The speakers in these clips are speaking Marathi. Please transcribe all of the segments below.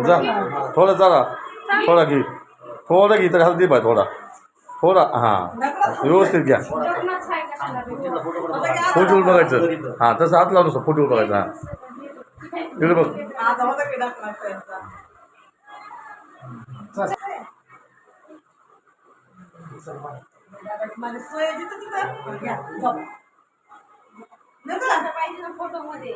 जा थोडं जरा थोडा घे तर हल्दी पाहिजे थोडा हां व्यवस्थित घ्या फोटोवर बघायचं हां तसं हात लावून नसतं फोटोवर बघायचं हां तिकडे बघ फोटो मध्ये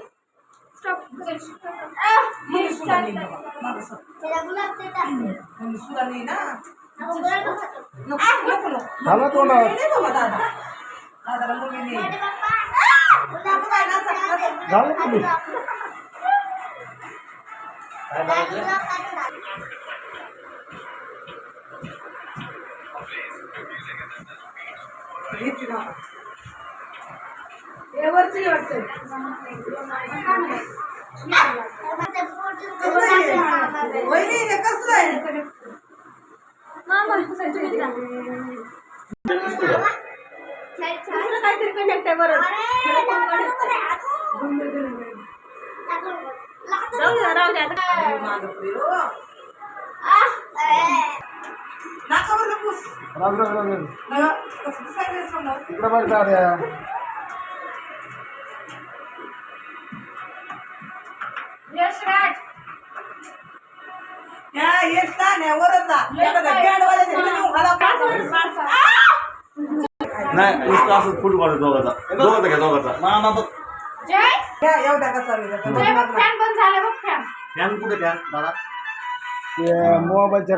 वरती वाटतं काहीतरी कनेक्ट आहे बरं यशराज नाही नुसतं असंच फोटो काढतो दोघाचा घ्या फॅन बंद झाला बघ फॅन कुठे फॅन दादा मोबाईलच्या